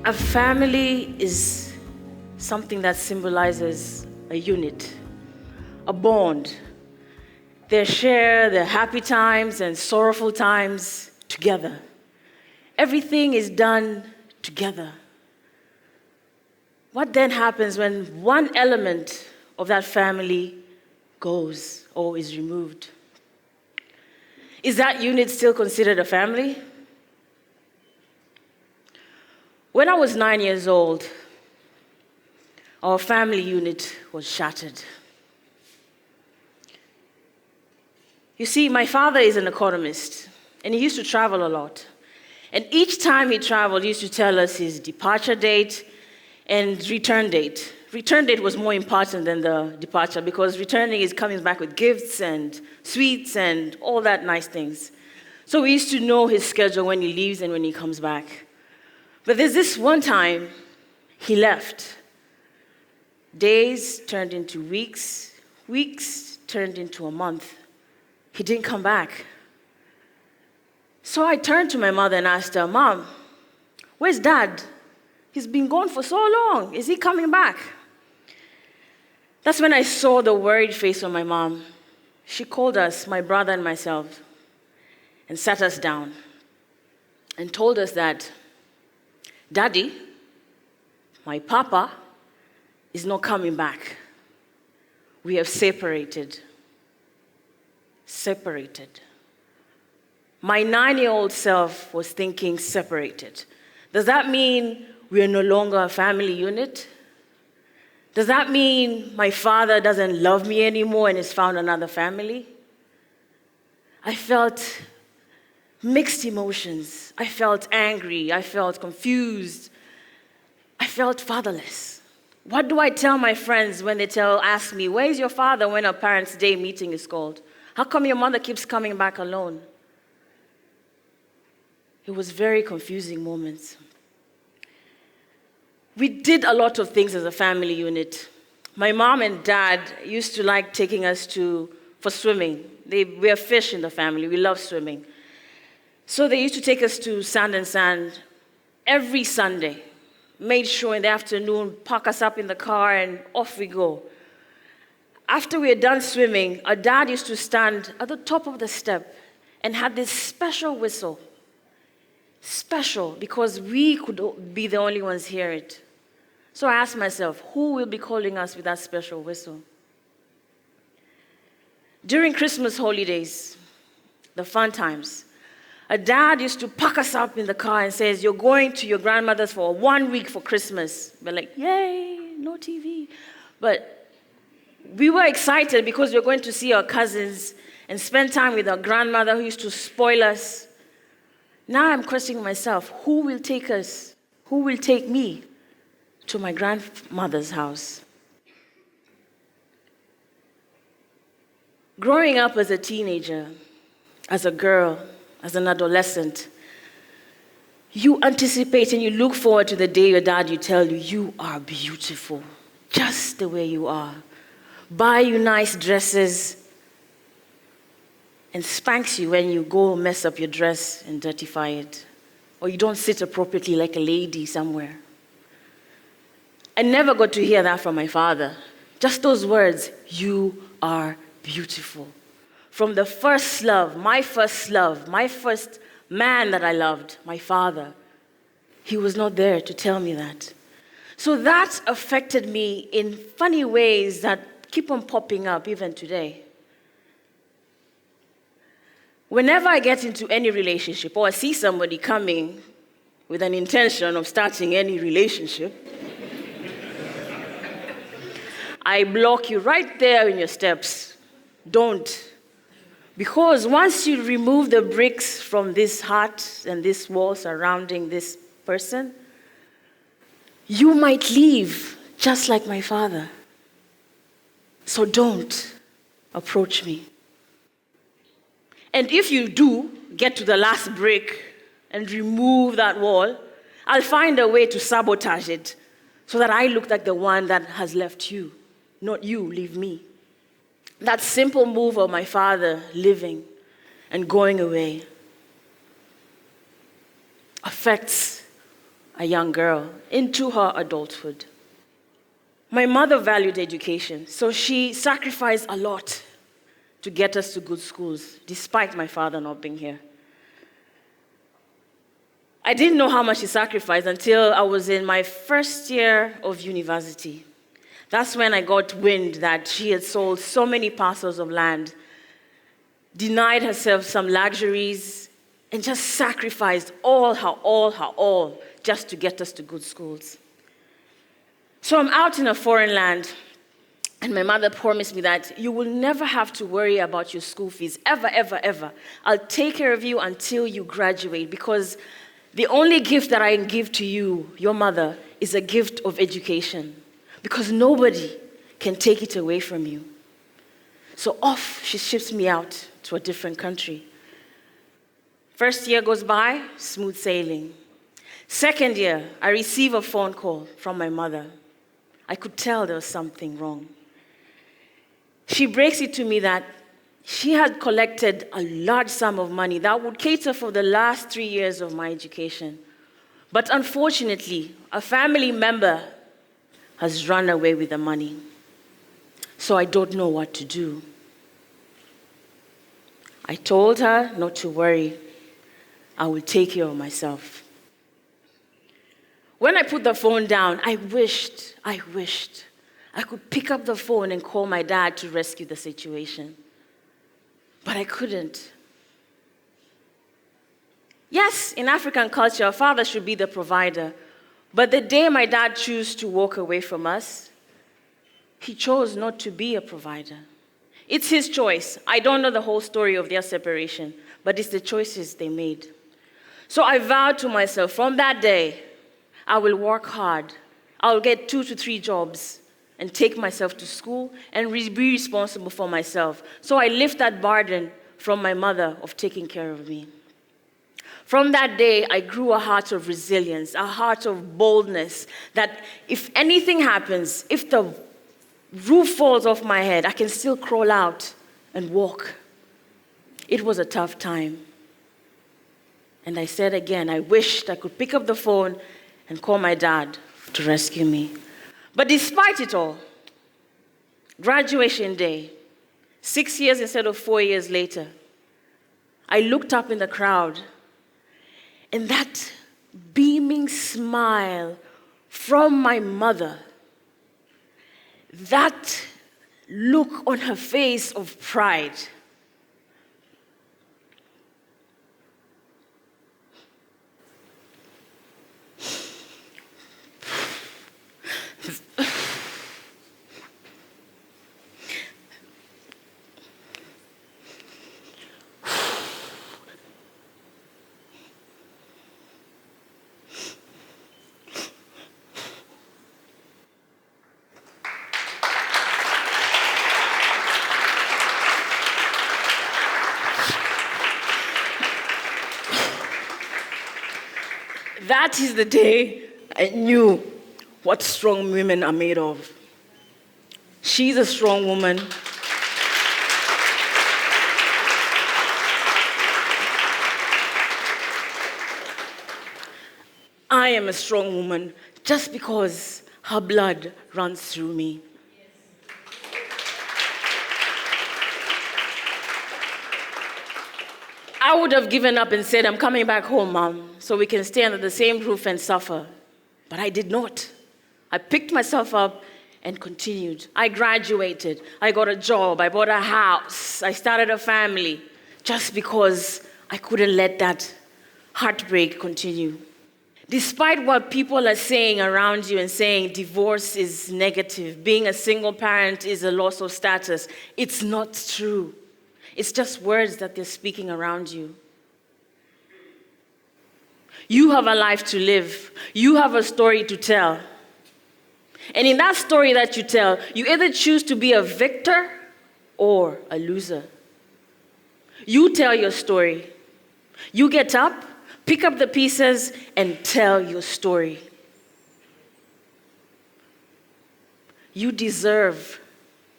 A family is something that symbolizes a unit, a bond. They share their happy times and sorrowful times together. Everything is done together. What then happens when one element of that family goes or is removed? Is that unit still considered a family? When I was 9 years old, our family unit was shattered. You see, my father is an economist, and he used to travel a lot. And each time he traveled, he used to tell us his departure date and return date. Return date was more important than the departure, because returning is coming back with gifts and sweets and all that nice things. So we used to know his schedule when he leaves and when he comes back. But there's this one time he left. Days turned into weeks, weeks turned into a month. He didn't come back. So I turned to my mother and asked her, "Mom, where's Dad? He's been gone for so long. Is he coming back?" That's when I saw the worried face of my mom. She called us, my brother and myself, and sat us down and told us that Daddy, my papa, is not coming back. We have separated. Separated. My 9-year-old self was thinking separated. Does that mean we are no longer a family unit? Does that mean my father doesn't love me anymore and has found another family? I felt mixed emotions. I felt angry. I felt confused. I felt fatherless. What do I tell my friends when they ask me, "Where is your father?" when a parents' day meeting is called? How come your mother keeps coming back alone? It was very confusing moments. We did a lot of things as a family unit. My mom and dad used to like taking us for swimming. We are fish in the family. We love swimming. So they used to take us to Sand and Sand every Sunday. Made sure in the afternoon, pack us up in the car, and off we go. After we had done swimming, our dad used to stand at the top of the step and had this special whistle. Special, because we could be the only ones hear it. So I asked myself, who will be calling us with that special whistle? During Christmas holidays, the fun times, a dad used to pack us up in the car and says, "You're going to your grandmother's for 1 week for Christmas." We're like, "Yay, no TV." But we were excited because we were going to see our cousins and spend time with our grandmother who used to spoil us. Now I'm questioning myself, who will take us? Who will take me to my grandmother's house? Growing up as a teenager, as a girl, as an adolescent, you anticipate and you look forward to the day your dad will tell you, "You are beautiful, just the way you are." Buy you nice dresses and spanks you when you go mess up your dress and dirtify it, or you don't sit appropriately like a lady somewhere. I never got to hear that from my father. Just those words, "You are beautiful." From the first love, my first man that I loved, my father, he was not there to tell me that. So that affected me in funny ways that keep on popping up even today. Whenever I get into any relationship or I see somebody coming with an intention of starting any relationship, I block you right there in your steps. Don't. Because once you remove the bricks from this heart and this wall surrounding this person, you might leave just like my father. So don't approach me. And if you do get to the last brick and remove that wall, I'll find a way to sabotage it so that I look like the one that has left you, not you leave me. That simple move of my father living and going away affects a young girl, into her adulthood. My mother valued education, so she sacrificed a lot to get us to good schools, despite my father not being here. I didn't know how much she sacrificed until I was in my first year of university. That's when I got wind that she had sold so many parcels of land, denied herself some luxuries, and just sacrificed all her all, just to get us to good schools. So I'm out in a foreign land, and my mother promised me that you will never have to worry about your school fees, ever, ever, ever. I'll take care of you until you graduate, because the only gift that I can give to you, your mother, is a gift of education, because nobody can take it away from you. So off she ships me out to a different country. First year goes by, smooth sailing. Second year, I receive a phone call from my mother. I could tell there was something wrong. She breaks it to me that she had collected a large sum of money that would cater for the last 3 years of my education. But unfortunately, a family member has run away with the money. So I don't know what to do. I told her not to worry. I will take care of myself. When I put the phone down, I wished I could pick up the phone and call my dad to rescue the situation. But I couldn't. Yes, in African culture, a father should be the provider. But the day my dad chose to walk away from us, he chose not to be a provider. It's his choice. I don't know the whole story of their separation, but it's the choices they made. So I vowed to myself, from that day, I will work hard. I'll get 2 to 3 jobs and take myself to school and be responsible for myself. So I lift that burden from my mother of taking care of me. From that day, I grew a heart of resilience, a heart of boldness, that if anything happens, if the roof falls off my head, I can still crawl out and walk. It was a tough time. And I said again, I wished I could pick up the phone and call my dad to rescue me. But despite it all, graduation day, 6 years instead of 4 years later, I looked up in the crowd, and that beaming smile from my mother, that look on her face of pride, that is the day I knew what strong women are made of. She's a strong woman. I am a strong woman just because her blood runs through me. I would have given up and said, I'm coming back home, Mom, so we can stay under the same roof and suffer. But I did not. I picked myself up and continued. I graduated. I got a job. I bought a house. I started a family just because I couldn't let that heartbreak continue. Despite what people are saying around you and saying divorce is negative, being a single parent is a loss of status, it's not true. It's just words that they're speaking around you. You have a life to live. You have a story to tell. And in that story that you tell, you either choose to be a victor or a loser. You tell your story. You get up, pick up the pieces, and tell your story. You deserve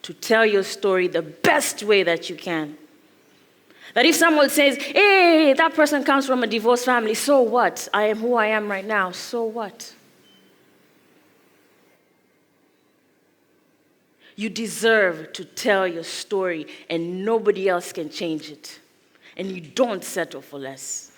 to tell your story the best way that you can. That if someone says, hey, that person comes from a divorced family, so what? I am who I am right now, so what? You deserve to tell your story, and nobody else can change it. And you don't settle for less.